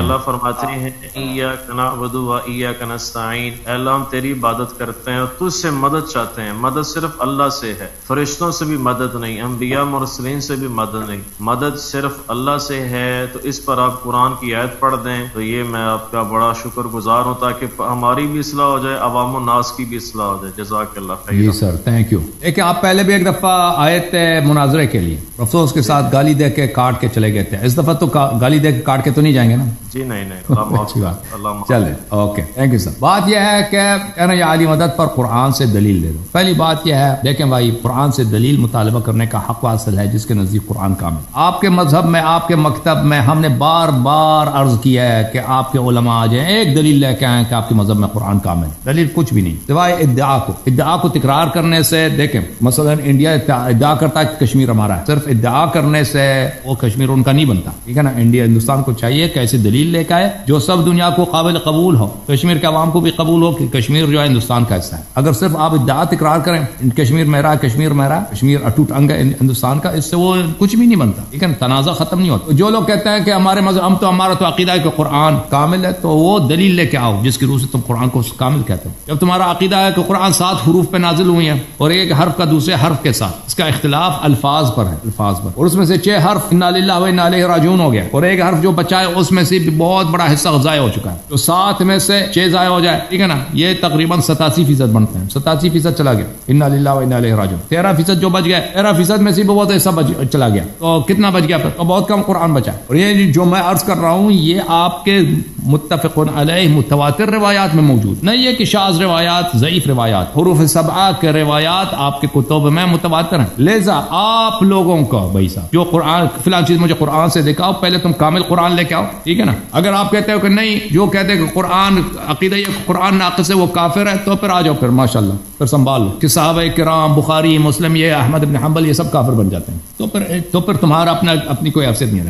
اللہ فرماتے ہیں ایاک نعبد و ایاک نستعین، اے اللہ ہم تیری عبادت کرتے ہیں اور تجھ سے مدد چاہتے ہیں۔ مدد صرف اللہ سے ہے، فرشتوں سے بھی مدد نہیں، انبیاء مرسلین سے بھی مدد نہیں، مدد صرف اللہ سے ہے۔ تو اس پر آپ قرآن کی آیت پڑھ دیں تو یہ میں آپ کا بڑا شکر گزار ہوں، تاکہ ہماری بھی اصلاح ہو جائے، عوام الناس کی بھی اصلاح ہو جائے۔ جزاک اللہ خیر۔ جی سر، تھینک یو۔ ایک آپ پہلے بھی ایک دفعہ آئے تھے مناظرے کے لیے، افسوس کے ساتھ گالی دے کے کاٹ کے چلے گئے تھے، اس دفعہ تو گالی دے کے کاٹ کے تو نہیں جائیں گے نا؟ جی نہیں، اچھی بات، چلے اوکے، تھینک یو سر۔ بات یہ ہے کہ کہنا یہ عالی مدد پر قرآن سے دلیل دے دو۔ پہلی بات یہ ہے، دیکھیں بھائی، قرآن سے دلیل مطالبہ کرنے کا حق واصل ہے جس کے نزدیک قرآن کامل۔ آپ کے مذہب میں، آپ کے مکتب میں ہم نے بار بار عرض کیا ہے کہ آپ کے علماء آ جائیں، ایک دلیل لے کے آئیں کہ آپ کے مذہب میں قرآن کامل ہے۔ دلیل کچھ بھی نہیں سوائے ادعا کو تکرار کرنے سے۔ دیکھیں مثلا انڈیا ادعا کرتا ہے کہ کشمیر ہمارا ہے، صرف ادعا کرنے سے وہ کشمیر ان کا نہیں بنتا، ٹھیک ہے نا؟ انڈیا ہندوستان کو چاہیے کہ ایسی دلیل لے کے آئے جو سب دنیا کو قابل قبول ہو، کشمیر کے عوام کو بھی قبول ہو کہ کشمیر جو ہے ہندوستان کا حصہ ہے۔ اگر صرف آپ ادعا تکرار کریں کشمیر میرا، کشمیر میرا، کشمیر اٹوٹ انگ ہے ہندوستان کا، اس سے وہ کچھ بھی نہیں بنتا، ٹھیک ہے نا؟ تنازع ختم نہیں ہوتا۔ جو لوگ کہتے ہیں کہ ہمارے مذہب ہمارا تو عقیدہ ہے کہ قرآن کامل ہے، تو وہ دلیل لے کے آؤ جس کی روح سے تم قرآن کو کامل کہتے ہو۔ جب تمہارا عقیدہ ہے کہ قرآن 7 حروف پہ نازل ہوئی ہیں اور ایک حرف کا دوسرے حرف کے ساتھ، اس کا اختلاف الفاظ پر ہے، الفاظ پر، اور اس میں سے 6 حرف انا للہ و انا الیہ راجعون ہو گیا، اور ایک حرف جو بچا ہے اس میں سے بھی بہت بڑا حصہ ضائع ہو چکا ہے، تو 7 میں سے 6 ضائع ہو جائے، ٹھیک ہے نا؟ یہ تقریباً 87% بنتے ہیں، 87% چلا گیا، انا للہ و انا الیہ راجعون۔ 13% جو بچ گیا، 13% میں سے بھی بہت حصہ چلا گیا، تو کتنا بچ گیا پھر؟ تو بہت کم قرآن بچا۔ اور یہ جو میں عرض کر رہا ہوں یہ آپ کے متفق علیہ متواتر روایات میں موجود نہیں ہے کہ شاذ روایات، ضعیف روایات، حروف 7 کے روایات آپ کے کتب میں متواتر ہیں۔ لہذا آپ لوگوں کا بھائی صاحب جو قرآن فلان چیز مجھے قرآن سے دکھاؤ، پہلے تم کامل قرآن لے کے آؤ، ٹھیک ہے نا؟ اگر آپ کہتے ہو کہ نہیں، جو کہتے ہیں کہ قرآن عقیدہ یہ قرآن ناقص ہے وہ کافر ہے، تو پھر آ جاؤ، پھر ماشاءاللہ پھر سنبھال لو کہ صحابہ کرام، بخاری، مسلم، یہ احمد بن حنبل، یہ سب کافر بن جاتے ہیں، تو پھر تمہارا اپنی کوئی حیثیت نہیں ہے۔